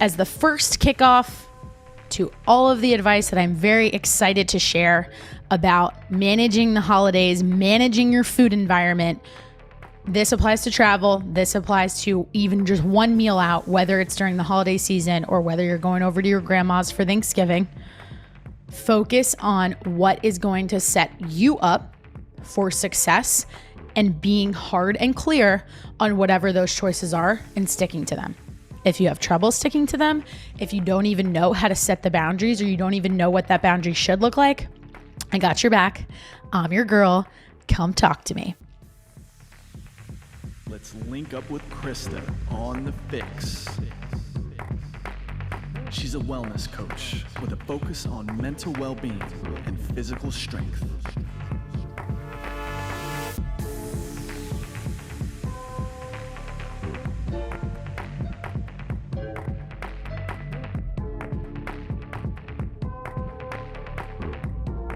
as the first kickoff to all of the advice that I'm very excited to share about managing the holidays, managing your food environment. This applies to travel. This applies to even just one meal out, whether it's during the holiday season or whether you're going over to your grandma's for Thanksgiving. Focus on what is going to set you up for success and being hard and clear on whatever those choices are and sticking to them. If you have trouble sticking to them, if you don't even know how to set the boundaries or you don't even know what that boundary should look like, I got your back. I'm your girl. Come talk to me. Let's link up with Krysta on the Fix. She's a wellness coach with a focus on mental well-being and physical strength.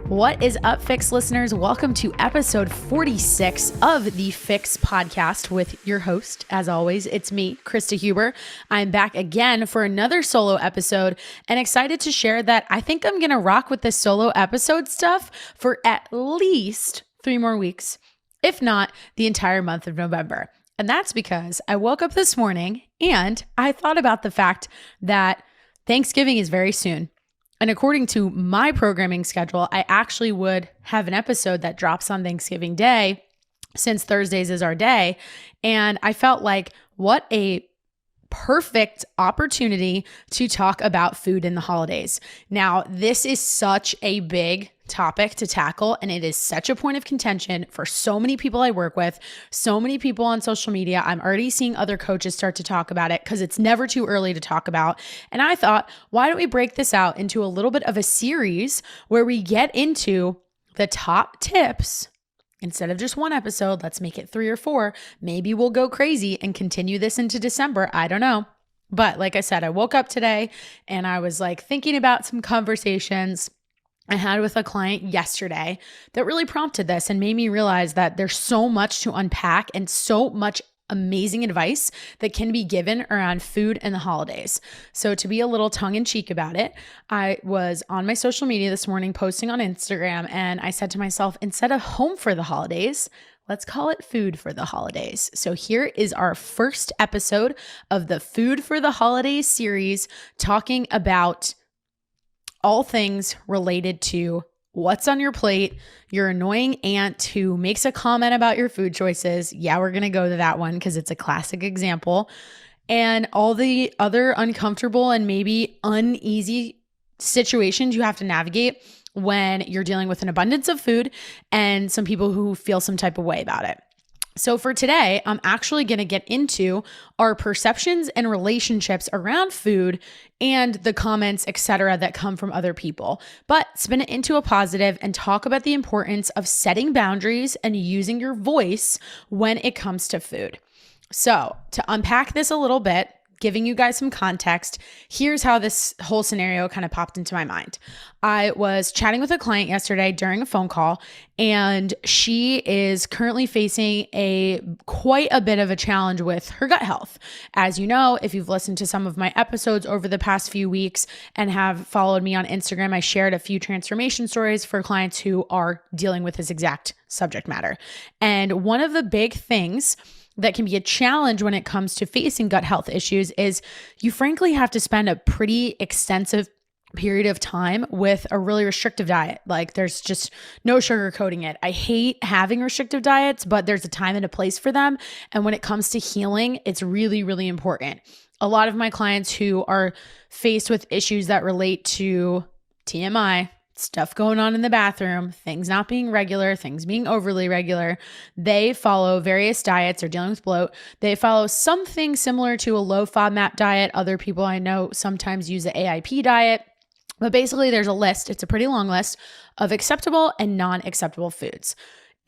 What is up, Fix listeners? Welcome to episode 46 of the Fix podcast with your host. As always, it's me, Krysta Huber. I'm back again for another solo episode and excited to share that I think I'm going to rock with this solo episode stuff for at least 3 more weeks, if not the entire month of November. And that's because I woke up this morning and I thought about the fact that Thanksgiving is very soon. And according to my programming schedule, I actually would have an episode that drops on Thanksgiving Day, since Thursdays is our day. And I felt like what a perfect opportunity to talk about food in the holidays. Now, this is such a big topic to tackle, and it is such a point of contention for so many people I work with, so many people on social media. I'm already seeing other coaches start to talk about it because it's never too early to talk about. And I thought, why don't we break this out into a little bit of a series where we get into the top tips. Instead of just one episode, let's make it 3 or 4. Maybe we'll go crazy and continue this into December. I don't know. But like I said, I woke up today and I was like thinking about some conversations I had with a client yesterday that really prompted this and made me realize that there's so much to unpack and so much amazing advice that can be given around food and the holidays. So to be a little tongue-in-cheek about it, I was on my social media this morning posting on Instagram, and I said to myself, instead of home for the holidays, let's call it food for the holidays. So here is our first episode of the Food for the Holidays series, talking about all things related to what's on your plate, your annoying aunt who makes a comment about your food choices. Yeah, we're going to go to that one because it's a classic example. And all the other uncomfortable and maybe uneasy situations you have to navigate when you're dealing with an abundance of food and some people who feel some type of way about it. So for today, I'm actually going to get into our perceptions and relationships around food and the comments, etc., that come from other people, but spin it into a positive and talk about the importance of setting boundaries and using your voice when it comes to food. So to unpack this a little bit, giving you guys some context, here's how this whole scenario kind of popped into my mind. I was chatting with a client yesterday during a phone call, and she is currently facing quite a bit of a challenge with her gut health. As you know, if you've listened to some of my episodes over the past few weeks and have followed me on Instagram, I shared a few transformation stories for clients who are dealing with this exact subject matter. And one of the big things that can be a challenge when it comes to facing gut health issues is you frankly have to spend a pretty extensive period of time with a really restrictive diet. Like there's just no sugarcoating it. I hate having restrictive diets, but there's a time and a place for them. And when it comes to healing, it's really, really important. A lot of my clients who are faced with issues that relate to TMI, stuff going on in the bathroom, things not being regular, things being overly regular, they follow various diets or dealing with bloat. They follow something similar to a low FODMAP diet. Other people I know sometimes use the AIP diet. But basically there's a list, it's a pretty long list of acceptable and non-acceptable foods.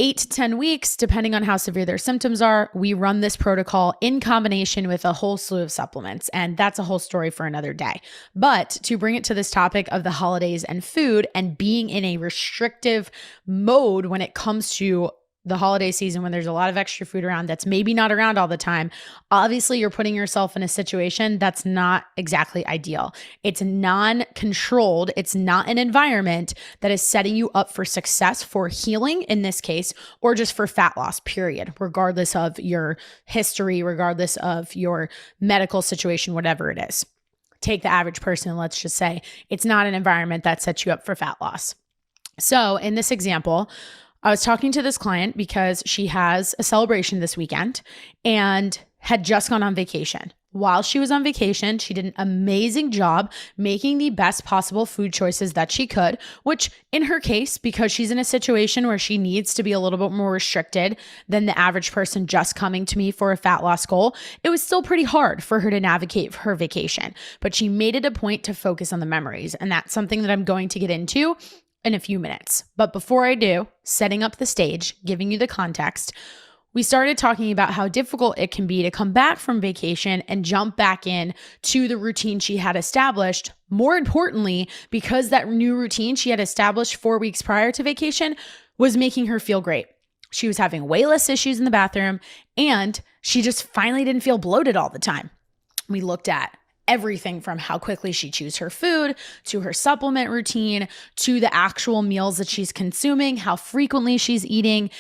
8 to 10 weeks, depending on how severe their symptoms are, we run this protocol in combination with a whole slew of supplements. And that's a whole story for another day. But to bring it to this topic of the holidays and food and being in a restrictive mode when it comes to the holiday season when there's a lot of extra food around that's maybe not around all the time, obviously you're putting yourself in a situation that's not exactly ideal. It's non-controlled. It's not an environment that is setting you up for success, for healing in this case, or just for fat loss, period, regardless of your history, regardless of your medical situation, whatever it is. Take the average person, let's just say it's not an environment that sets you up for fat loss. So in this example, I was talking to this client because she has a celebration this weekend and had just gone on vacation. While she was on vacation, she did an amazing job making the best possible food choices that she could, which in her case, because she's in a situation where she needs to be a little bit more restricted than the average person just coming to me for a fat loss goal, it was still pretty hard for her to navigate her vacation. But she made it a point to focus on the memories. And that's something that I'm going to get into in a few minutes. But before I do, setting up the stage, giving you the context, we started talking about how difficult it can be to come back from vacation and jump back in to the routine she had established. More importantly, because that new routine she had established 4 weeks prior to vacation was making her feel great. She was having way less issues in the bathroom, and she just finally didn't feel bloated all the time. We looked at everything from how quickly she chews her food, to her supplement routine, to the actual meals that she's consuming, how frequently she's eating,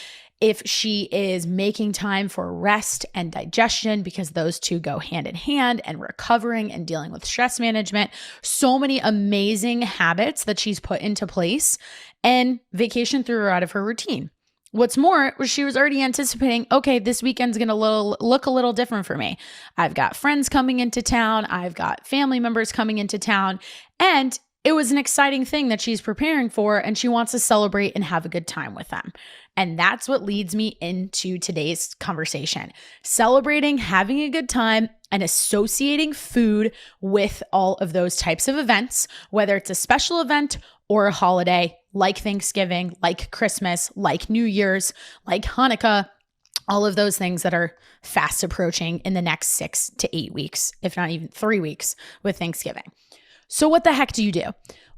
if she is making time for rest and digestion, because those two go hand in hand, and recovering and dealing with stress management. So many amazing habits that she's put into place, and vacation threw her out of her routine. What's more was she was already anticipating, okay, this weekend's going to look a little different for me. I've got friends coming into town. I've got family members coming into town. And it was an exciting thing that she's preparing for, and she wants to celebrate and have a good time with them. And that's what leads me into today's conversation. Celebrating, having a good time, and associating food with all of those types of events, whether it's a special event or a holiday like Thanksgiving, like Christmas, like New Year's, like Hanukkah, all of those things that are fast approaching in the next 6 to 8 weeks, if not even 3 weeks with Thanksgiving. So what the heck do you do?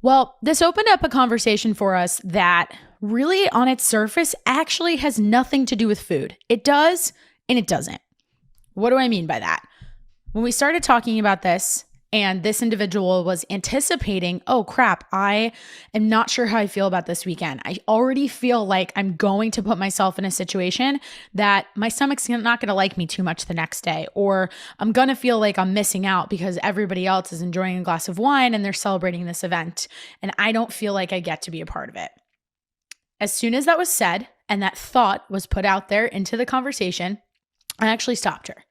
Well, this opened up a conversation for us that really on its surface actually has nothing to do with food. It does and it doesn't. What do I mean by that? When we started talking about this, and this individual was anticipating, oh crap, I am not sure how I feel about this weekend. I already feel like I'm going to put myself in a situation that my stomach's not going to like me too much the next day, or I'm going to feel like I'm missing out because everybody else is enjoying a glass of wine and they're celebrating this event, and I don't feel like I get to be a part of it. As soon as that was said and that thought was put out there into the conversation, I actually stopped her.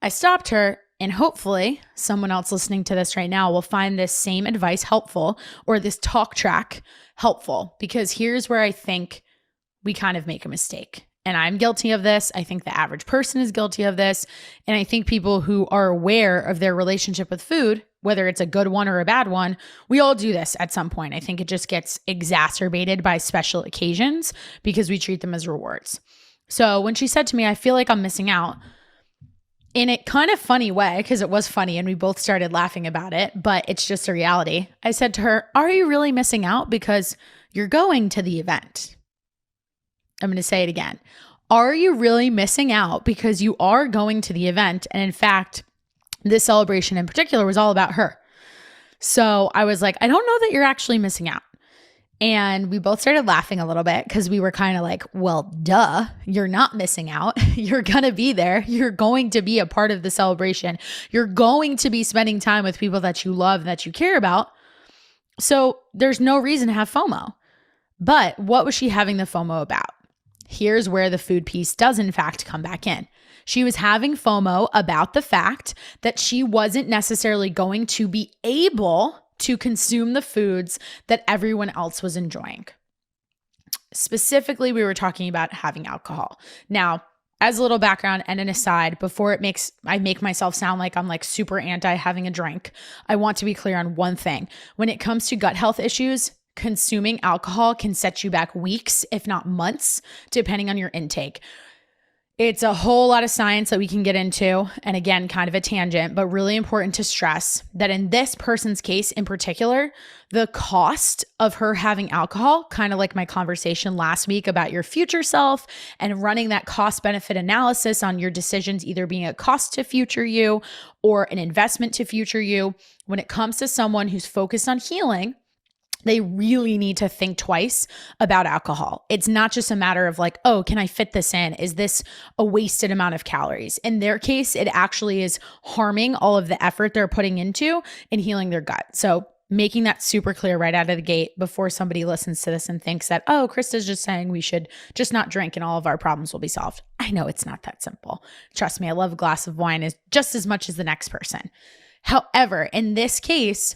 I stopped her. And hopefully someone else listening to this right now will find this same advice helpful, or this talk track helpful, because here's where I think we kind of make a mistake. And I'm guilty of this. I think the average person is guilty of this. And I think people who are aware of their relationship with food, whether it's a good one or a bad one, we all do this at some point. I think it just gets exacerbated by special occasions because we treat them as rewards. So when she said to me, I feel like I'm missing out, in a kind of funny way, because it was funny and we both started laughing about it, but it's just a reality. I said to her, are you really missing out because you're going to the event? I'm going to say it again. Are you really missing out because you are going to the event? And in fact, this celebration in particular was all about her. So I was like, I don't know that you're actually missing out. And we both started laughing a little bit because we were kind of like, well, duh, you're not missing out. You're going to be there. You're going to be a part of the celebration. You're going to be spending time with people that you love, that you care about. So there's no reason to have FOMO. But what was she having the FOMO about? Here's where the food piece does in fact come back in. She was having FOMO about the fact that she wasn't necessarily going to be able to consume the foods that everyone else was enjoying. Specifically, we were talking about having alcohol. Now, as a little background and an aside, before I make myself sound like I'm like super anti having a drink, I want to be clear on one thing. When it comes to gut health issues, consuming alcohol can set you back weeks, if not months, depending on your intake. It's a whole lot of science that we can get into. And again, kind of a tangent, but really important to stress that in this person's case in particular, the cost of her having alcohol, kind of like my conversation last week about your future self and running that cost benefit analysis on your decisions, either being a cost to future you or an investment to future you. When it comes to someone who's focused on healing, they really need to think twice about alcohol. It's not just a matter of like, oh, can I fit this in? Is this a wasted amount of calories? In their case, it actually is harming all of the effort they're putting into in healing their gut. So making that super clear right out of the gate before somebody listens to this and thinks that, oh, Krista's just saying we should just not drink and all of our problems will be solved. I know it's not that simple. Trust me, I love a glass of wine just as much as the next person. However, in this case,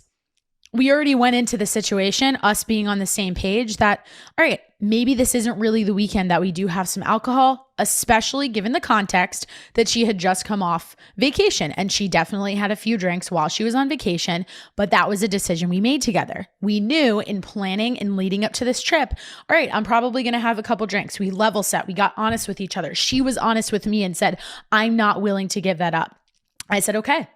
we already went into the situation, us being on the same page that, all right, maybe this isn't really the weekend that we do have some alcohol, especially given the context that she had just come off vacation and she definitely had a few drinks while she was on vacation, but that was a decision we made together. We knew in planning and leading up to this trip, all right, I'm probably going to have a couple drinks. We level set. We got honest with each other. She was honest with me and said, I'm not willing to give that up. I said, okay.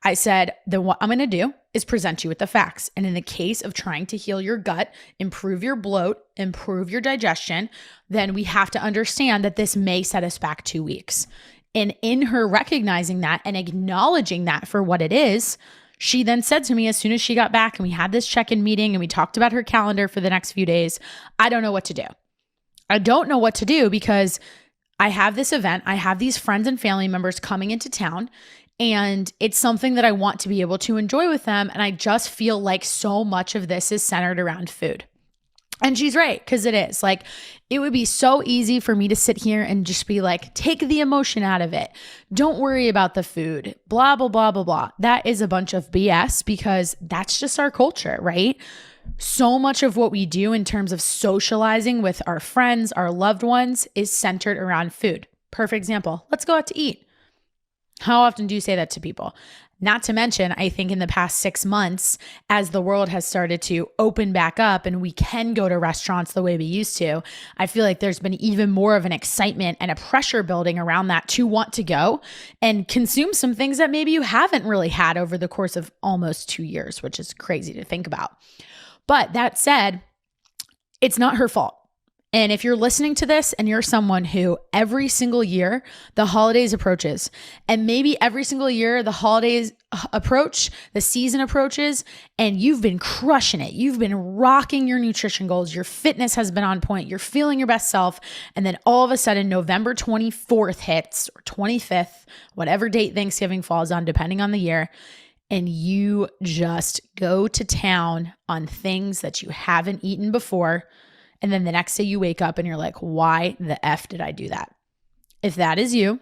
I said, then what I'm going to do is present you with the facts. And in the case of trying to heal your gut, improve your bloat, improve your digestion, then we have to understand that this may set us back 2 weeks. And in her recognizing that and acknowledging that for what it is, she then said to me as soon as she got back and we had this check-in meeting and we talked about her calendar for the next few days, I don't know what to do. I don't know what to do because I have this event. I have these friends and family members coming into town. And it's something that I want to be able to enjoy with them. And I just feel like so much of this is centered around food. And she's right, because it is. Like, it would be so easy for me to sit here and just be like, take the emotion out of it. Don't worry about the food, blah, blah, blah, blah, blah. That is a bunch of BS because that's just our culture, right? So much of what we do in terms of socializing with our friends, our loved ones is centered around food. Perfect example. Let's go out to eat. How often do you say that to people? Not to mention, I think in the past 6 months, as the world has started to open back up and we can go to restaurants the way we used to, I feel like there's been even more of an excitement and a pressure building around that to want to go and consume some things that maybe you haven't really had over the course of almost 2 years, which is crazy to think about. But that said, it's not her fault. And if you're listening to this and you're someone who every single year the holidays approaches, and maybe every single year the holidays approach, the season approaches, and you've been crushing it. You've been rocking your nutrition goals. Your fitness has been on point. You're feeling your best self. And then all of a sudden November 24th hits or 25th, whatever date Thanksgiving falls on, depending on the year. And you just go to town on things that you haven't eaten before. And then the next day you wake up and you're like, why the F did I do that? If that is you,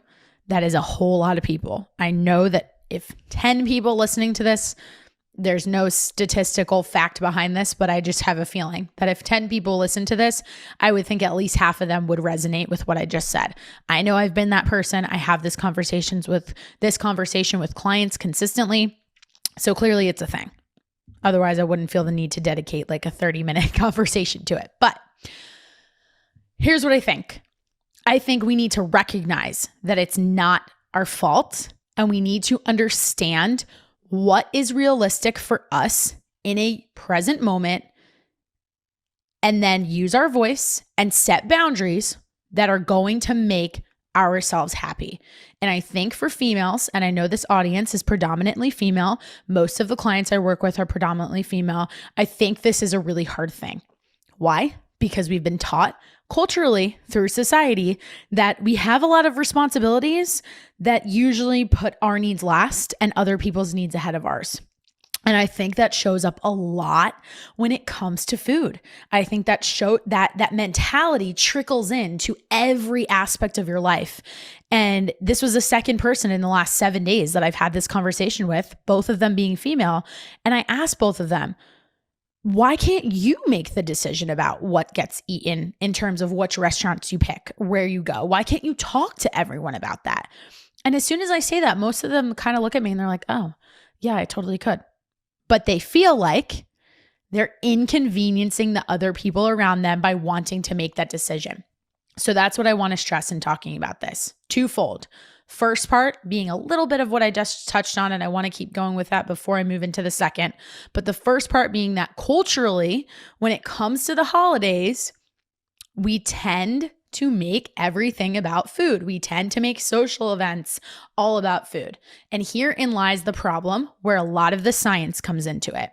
that is a whole lot of people. I know that if 10 people listening to this, there's no statistical fact behind this, but I just have a feeling that if 10 people listen to this, I would think at least half of them would resonate with what I just said. I know I've been that person. I have this conversation with clients consistently. So clearly it's a thing. Otherwise, I wouldn't feel the need to dedicate like a 30-minute conversation to it. But here's what I think. I think we need to recognize that it's not our fault, and we need to understand what is realistic for us in a present moment, and then use our voice and set boundaries that are going to make ourselves happy. And I think for females, and I know this audience is predominantly female, most of the clients I work with are predominantly female, I think this is a really hard thing. Why? Because we've been taught culturally through society that we have a lot of responsibilities that usually put our needs last and other people's needs ahead of ours. And I think that shows up a lot when it comes to food. I think that mentality trickles into every aspect of your life. And this was the second person in the last 7 days that I've had this conversation with, both of them being female. And I asked both of them, why can't you make the decision about what gets eaten in terms of which restaurants you pick, where you go? Why can't you talk to everyone about that? And as soon as I say that, most of them kind of look at me and they're like, oh, yeah, I totally could. But they feel like they're inconveniencing the other people around them by wanting to make that decision. So that's what I want to stress in talking about this. Twofold. First part being a little bit of what I just touched on, and I want to keep going with that before I move into the second. But the first part being that culturally, when it comes to the holidays, we tend to make everything about food. We tend to make social events all about food. And herein lies the problem where a lot of the science comes into it.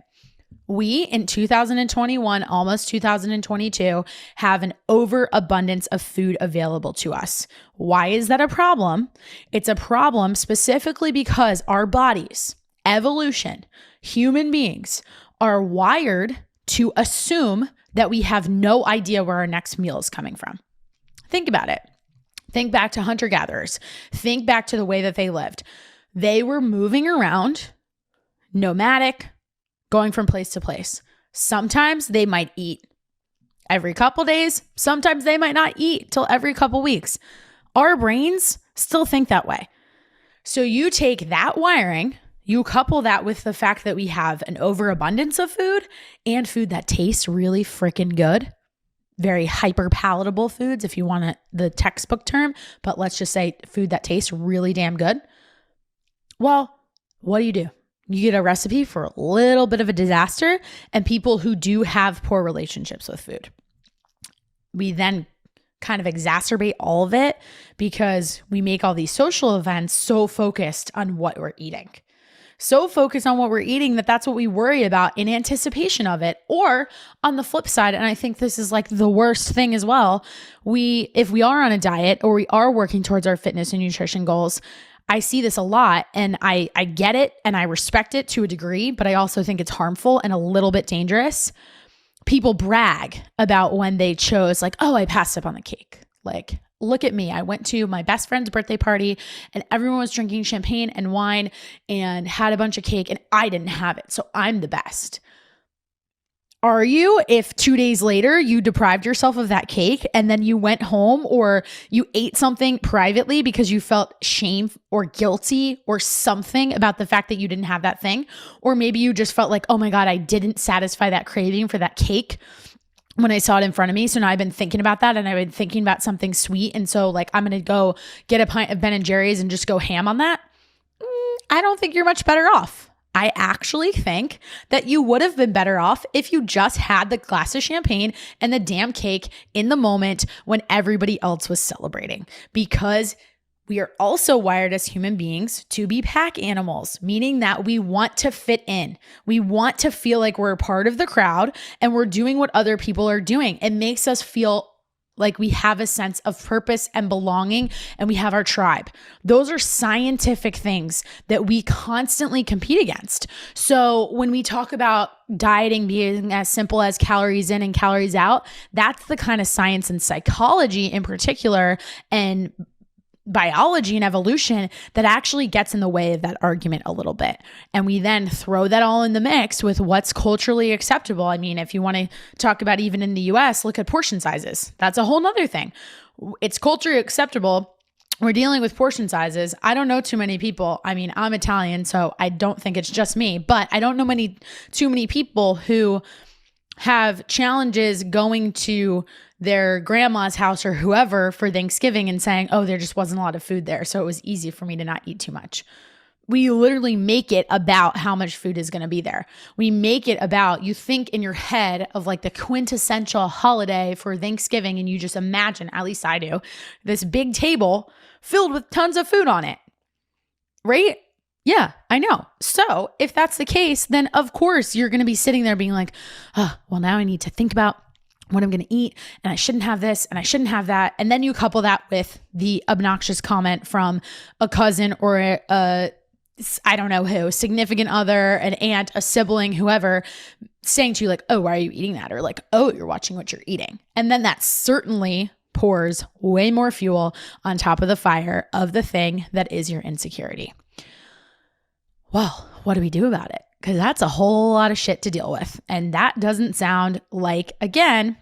We, in 2021, almost 2022, have an overabundance of food available to us. Why is that a problem? It's a problem specifically because our bodies, evolution, human beings are wired to assume that we have no idea where our next meal is coming from. Think about it. Think back to hunter-gatherers. Think back to the way that they lived. They were moving around, nomadic, going from place to place. Sometimes they might eat every couple days. Sometimes they might not eat till every couple weeks. Our brains still think that way. So you take that wiring, you couple that with the fact that we have an overabundance of food and food that tastes really freaking good, very hyper palatable foods if you want the textbook term, but let's just say food that tastes really damn good. Well, what do? You get a recipe for a little bit of a disaster and people who do have poor relationships with food. We then kind of exacerbate all of it because we make all these social events so focused on what we're eating. So focused on what we're eating that's what we worry about in anticipation of it. Or on the flip side, and I think this is like the worst thing as well, if we are on a diet or we are working towards our fitness and nutrition goals, I see this a lot and I get it and I respect it to a degree, but I also think it's harmful and a little bit dangerous. People brag about when they chose like, oh, I passed up on the cake. Like, look at me. I went to my best friend's birthday party and everyone was drinking champagne and wine and had a bunch of cake and I didn't have it. So I'm the best. Are you, if 2 days later you deprived yourself of that cake and then you went home or you ate something privately because you felt shame or guilty or something about the fact that you didn't have that thing? Or maybe you just felt like, oh my God, I didn't satisfy that craving for that cake when I saw it in front of me. So now I've been thinking about that and I've been thinking about something sweet. And so like, I'm going to go get a pint of Ben & Jerry's and just go ham on that. I don't think you're much better off. I actually think that you would have been better off if you just had the glass of champagne and the damn cake in the moment when everybody else was celebrating, because we are also wired as human beings to be pack animals, meaning that we want to fit in. We want to feel like we're a part of the crowd and we're doing what other people are doing. It makes us feel like we have a sense of purpose and belonging and we have our tribe. Those are scientific things that we constantly compete against. So when we talk about dieting being as simple as calories in and calories out, that's the kind of science and psychology in particular and biology and evolution that actually gets in the way of that argument a little bit. And we then throw that all in the mix with what's culturally acceptable. I mean, if you want to talk about even in the US, look at portion sizes. That's a whole nother thing. It's culturally acceptable. We're dealing with portion sizes. I don't know too many people. I mean, I'm Italian, so I don't think it's just me, but I don't know too many people who have challenges going to their grandma's house or whoever for Thanksgiving and saying, oh, there just wasn't a lot of food there, so it was easy for me to not eat too much. We literally make it about how much food is going to be there. We make it about, you think in your head of like the quintessential holiday for Thanksgiving, and you just imagine, at least I do, this big table filled with tons of food on it, right? Yeah, I know. So if that's the case, then of course you're going to be sitting there being like, oh, well, now I need to think about what I'm going to eat, and I shouldn't have this and I shouldn't have that. And then you couple that with the obnoxious comment from a cousin or I don't know who, significant other, an aunt, a sibling, whoever, saying to you like, oh, why are you eating that? Or like, oh, you're watching what you're eating. And then that certainly pours way more fuel on top of the fire of the thing that is your insecurity. Well, what do we do about it? Because that's a whole lot of shit to deal with. And that doesn't sound like, again,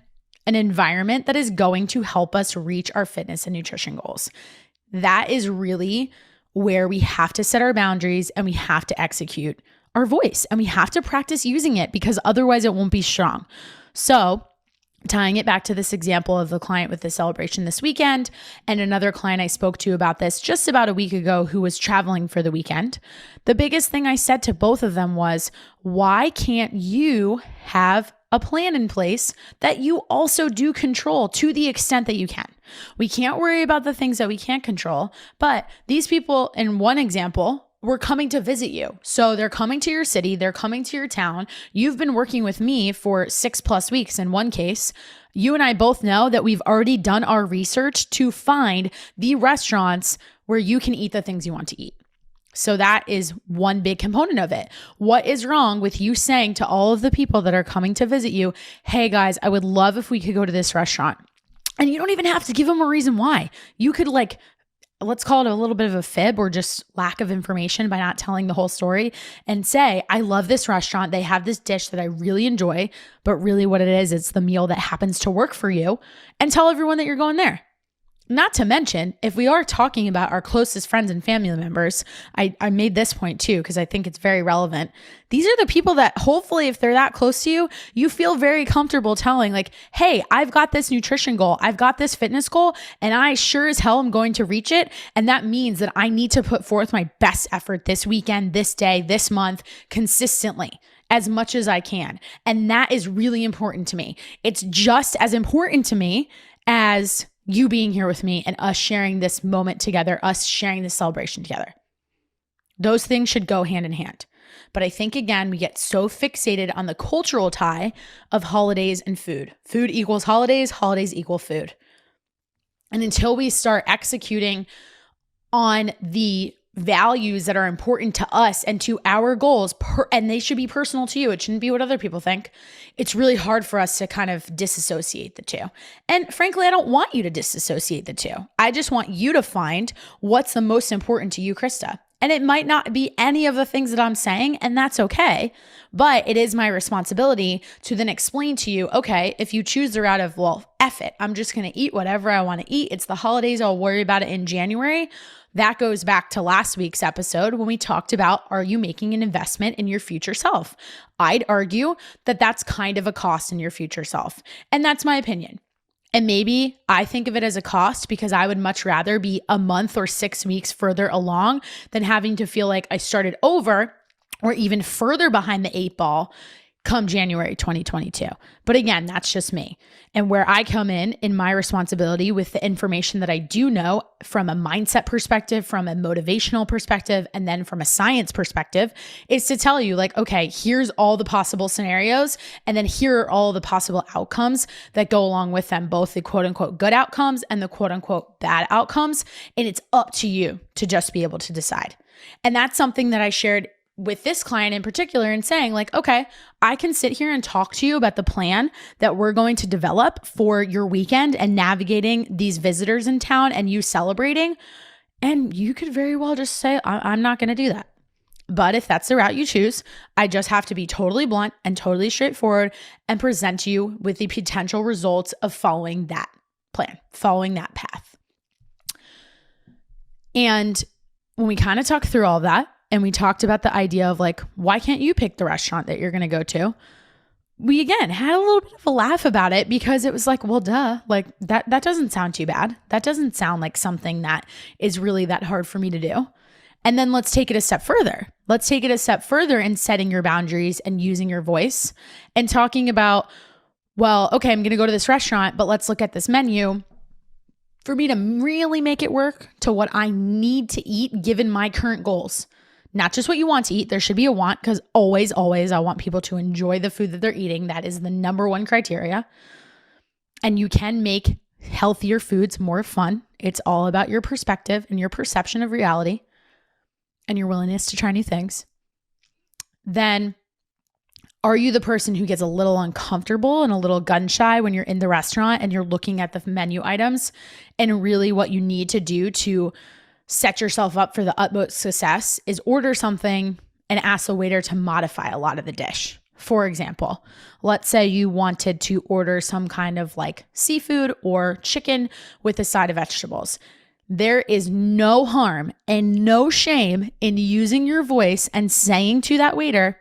an environment that is going to help us reach our fitness and nutrition goals. That is really where we have to set our boundaries and we have to execute our voice and we have to practice using it, because otherwise it won't be strong. So Tying it back to this example of the client with the celebration this weekend and another client I spoke to about this just about a week ago who was traveling for the weekend, the biggest thing I said to both of them was, why can't you have a plan in place that you also do control to the extent that you can? We can't worry about the things that we can't control, but these people in one example were coming to visit you. So they're coming to your city, they're coming to your town. You've been working with me for 6+ weeks in one case. You and I both know that we've already done our research to find the restaurants where you can eat the things you want to eat. So that is one big component of it. What is wrong with you saying to all of the people that are coming to visit you, hey guys, I would love if we could go to this restaurant. And you don't even have to give them a reason why. You could let's call it a little bit of a fib or just lack of information by not telling the whole story and say, I love this restaurant. They have this dish that I really enjoy, but really what it is, it's the meal that happens to work for you, and tell everyone that you're going there. Not to mention, if we are talking about our closest friends and family members, I made this point too, because I think it's very relevant. These are the people that hopefully, if they're that close to you, you feel very comfortable telling like, hey, I've got this nutrition goal. I've got this fitness goal, and I sure as hell am going to reach it. And that means that I need to put forth my best effort this weekend, this day, this month, consistently, as much as I can. And that is really important to me. It's just as important to me as you being here with me and us sharing this moment together, us sharing this celebration together. Those things should go hand in hand. But I think, again, we get so fixated on the cultural tie of holidays and food. Food equals holidays, holidays equal food. And until we start executing on the values that are important to us and to our goals, and they should be personal to you, it shouldn't be what other people think, it's really hard for us to kind of disassociate the two. And frankly, I don't want you to disassociate the two. I just want you to find what's the most important to you, Krysta. And it might not be any of the things that I'm saying, and that's okay. But it is my responsibility to then explain to you, okay, if you choose the route of, well, F it, I'm just going to eat whatever I want to eat. It's the holidays, I'll worry about it in January. That goes back to last week's episode when we talked about, are you making an investment in your future self? I'd argue that that's kind of a cost in your future self. And that's my opinion. And maybe I think of it as a cost because I would much rather be a month or 6 weeks further along than having to feel like I started over or even further behind the 8 ball come January 2022. But again, that's just me. And where I come in my responsibility with the information that I do know from a mindset perspective, from a motivational perspective, and then from a science perspective, is to tell you like, okay, here's all the possible scenarios. And then here are all the possible outcomes that go along with them, both the quote unquote good outcomes and the quote unquote bad outcomes. And it's up to you to just be able to decide. And that's something that I shared with this client in particular and saying like, okay, I can sit here and talk to you about the plan that we're going to develop for your weekend and navigating these visitors in town and you celebrating. And you could very well just say, I'm not going to do that. But if that's the route you choose, I just have to be totally blunt and totally straightforward and present you with the potential results of following that plan, following that path. And when we kind of talk through all that, and we talked about the idea of like, why can't you pick the restaurant that you're going to go to? We, again, had a little bit of a laugh about it because it was like, well, duh, like that doesn't sound too bad. That doesn't sound like something that is really that hard for me to do. And then let's take it a step further. Let's take it a step further in setting your boundaries and using your voice and talking about, well, okay, I'm going to go to this restaurant, but let's look at this menu. For me to really make it work to what I need to eat given my current goals. Not just what you want to eat. There should be a want because always, I want people to enjoy the food that they're eating. That is the number one criteria. And you can make healthier foods more fun. It's all about your perspective and your perception of reality and your willingness to try new things. Then, are you the person who gets a little uncomfortable and a little gun shy when you're in the restaurant and you're looking at the menu items and really what you need to do to set yourself up for the utmost success is order something and ask the waiter to modify a lot of the dish. For example, let's say you wanted to order some kind of like seafood or chicken with a side of vegetables. There is no harm and no shame in using your voice and saying to that waiter,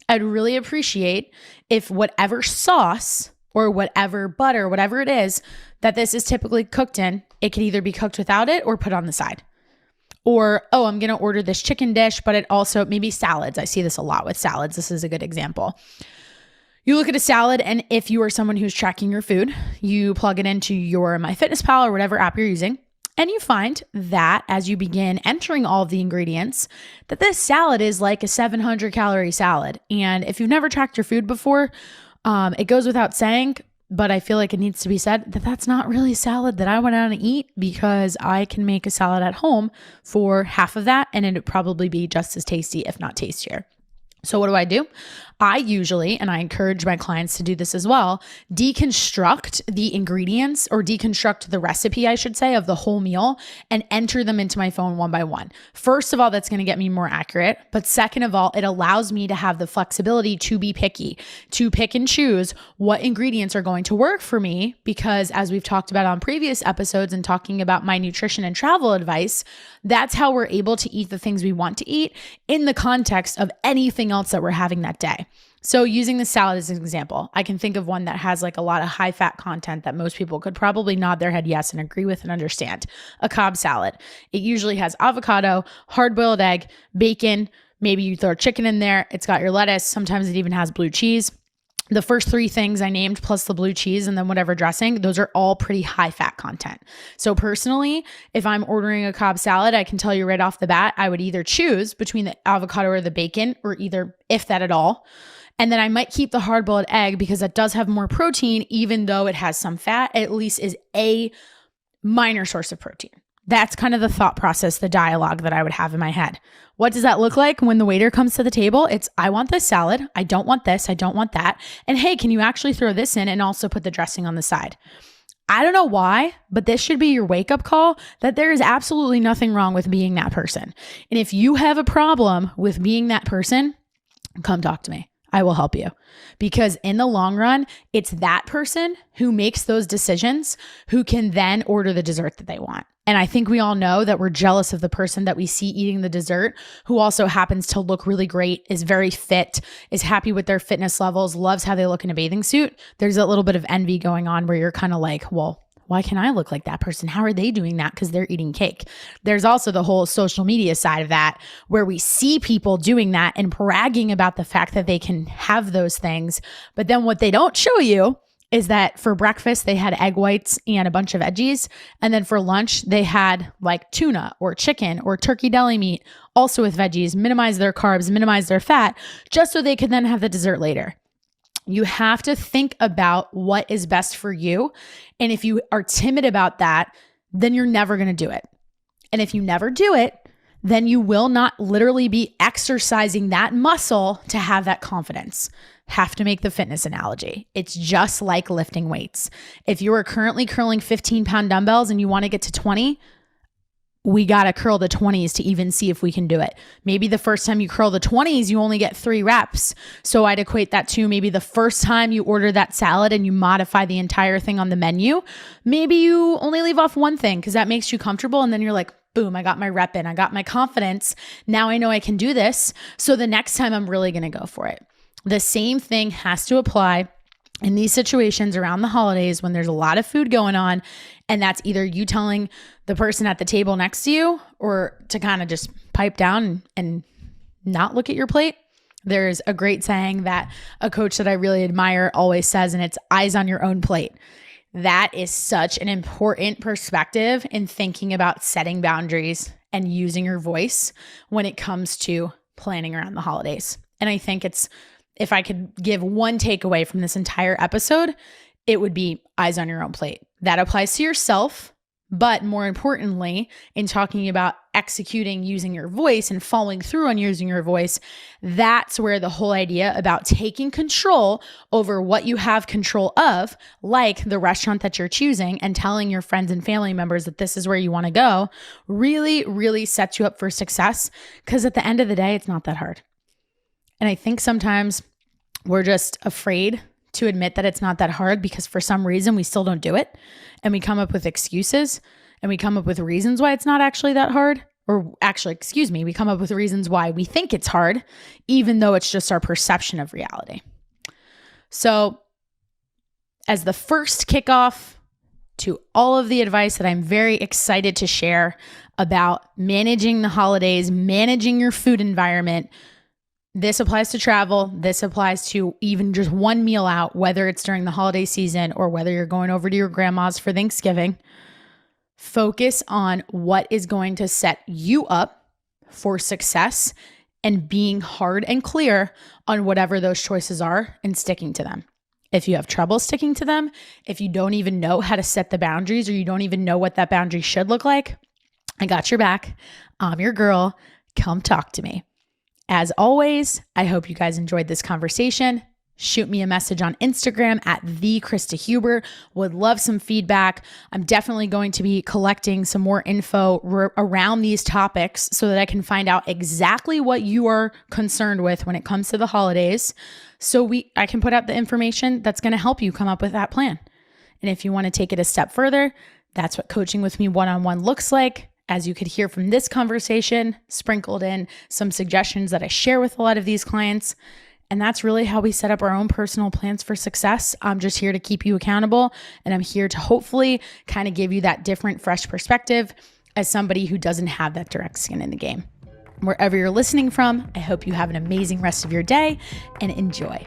I'd really appreciate if whatever sauce or whatever butter, whatever it is that this is typically cooked in, it could either be cooked without it or put on the side. Or, oh, I'm going to order this chicken dish, but it also maybe salads. I see this a lot with salads. This is a good example. You look at a salad, and if you are someone who's tracking your food, you plug it into your MyFitnessPal or whatever app you're using, and you find that as you begin entering all of the ingredients, that this salad is like a 700 calorie salad. And if you've never tracked your food before, it goes without saying, but I feel like it needs to be said that that's not really a salad that I went out and eat, because I can make a salad at home for half of that and it'd probably be just as tasty, if not tastier. So what do? I usually, and I encourage my clients to do this as well, deconstruct the ingredients, or deconstruct the recipe, I should say, of the whole meal and enter them into my phone one by one. First of all, that's going to get me more accurate. But second of all, it allows me to have the flexibility to be picky, to pick and choose what ingredients are going to work for me. Because as we've talked about on previous episodes and talking about my nutrition and travel advice, that's how we're able to eat the things we want to eat in the context of anything else that we're having that day. So using the salad as an example, I can think of one that has like a lot of high fat content that most people could probably nod their head yes and agree with and understand. A Cobb salad. It usually has avocado, hard-boiled egg, bacon, maybe you throw chicken in there. It's got your lettuce. Sometimes it even has blue cheese. The first three things I named plus the blue cheese and then whatever dressing, those are all pretty high fat content. So personally, if I'm ordering a Cobb salad, I can tell you right off the bat, I would either choose between the avocado or the bacon, or either, if that at all. And then I might keep the hard-boiled egg because that does have more protein, even though it has some fat, it at least is a minor source of protein. That's kind of the thought process, the dialogue that I would have in my head. What does that look like when the waiter comes to the table? It's, I want this salad. I don't want this. I don't want that. And hey, can you actually throw this in and also put the dressing on the side? I don't know why, but this should be your wake-up call that there is absolutely nothing wrong with being that person. And if you have a problem with being that person, come talk to me. I will help you, because in the long run, it's that person who makes those decisions who can then order the dessert that they want. And I think we all know that we're jealous of the person that we see eating the dessert, who also happens to look really great, is very fit, is happy with their fitness levels, loves how they look in a bathing suit. There's a little bit of envy going on where you're kind of like, well, why can't I look like that person? How are they doing that? Because they're eating cake. There's also the whole social media side of that, where we see people doing that and bragging about the fact that they can have those things. But then what they don't show you is that for breakfast, they had egg whites and a bunch of veggies. And then for lunch, they had like tuna or chicken or turkey deli meat, also with veggies, minimize their carbs, minimize their fat, just so they could then have the dessert later. You have to think about what is best for you. And if you are timid about that, then you're never going to do it. And if you never do it, then you will not literally be exercising that muscle to have that confidence. Have to make the fitness analogy. It's just like lifting weights. If you are currently curling 15-pound dumbbells and you want to get to 20, we got to curl the 20s to even see if we can do it. Maybe the first time you curl the 20s, you only get 3 reps. So I'd equate that to maybe the first time you order that salad and you modify the entire thing on the menu, maybe you only leave off one thing because that makes you comfortable. And then you're like, boom, I got my rep in. I got my confidence. Now I know I can do this. So the next time I'm really going to go for it. The same thing has to apply in these situations around the holidays when there's a lot of food going on. And that's either you telling the person at the table next to you, or to kind of just pipe down and not look at your plate. There's a great saying that a coach that I really admire always says, and it's eyes on your own plate. That is such an important perspective in thinking about setting boundaries and using your voice when it comes to planning around the holidays. And I think if I could give one takeaway from this entire episode, it would be eyes on your own plate. That applies to yourself, but more importantly, in talking about executing using your voice and following through on using your voice, that's where the whole idea about taking control over what you have control of, like the restaurant that you're choosing and telling your friends and family members that this is where you want to go, really, really sets you up for success. Because at the end of the day, it's not that hard. And I think sometimes we're just afraid to admit that it's not that hard because for some reason we still don't do it. And we come up with excuses and we come up with reasons why it's not actually that hard. Or actually, we come up with reasons why we think it's hard, even though it's just our perception of reality. So as the first kickoff to all of the advice that I'm very excited to share about managing the holidays, managing your food environment. This applies to travel. This applies to even just one meal out, whether it's during the holiday season or whether you're going over to your grandma's for Thanksgiving. Focus on what is going to set you up for success and being hard and clear on whatever those choices are and sticking to them. If you have trouble sticking to them, if you don't even know how to set the boundaries or you don't even know what that boundary should look like, I got your back. I'm your girl. Come talk to me. As always, I hope you guys enjoyed this conversation. Shoot me a message on Instagram at @KristaHuber. Would love some feedback. I'm definitely going to be collecting some more info around these topics so that I can find out exactly what you are concerned with when it comes to the holidays. So I can put out the information that's going to help you come up with that plan. And if you want to take it a step further, that's what coaching with me one-on-one looks like. As you could hear from this conversation, sprinkled in some suggestions that I share with a lot of these clients. And that's really how we set up our own personal plans for success. I'm just here to keep you accountable, and I'm here to hopefully kind of give you that different, fresh perspective as somebody who doesn't have that direct skin in the game. Wherever you're listening from, I hope you have an amazing rest of your day and enjoy.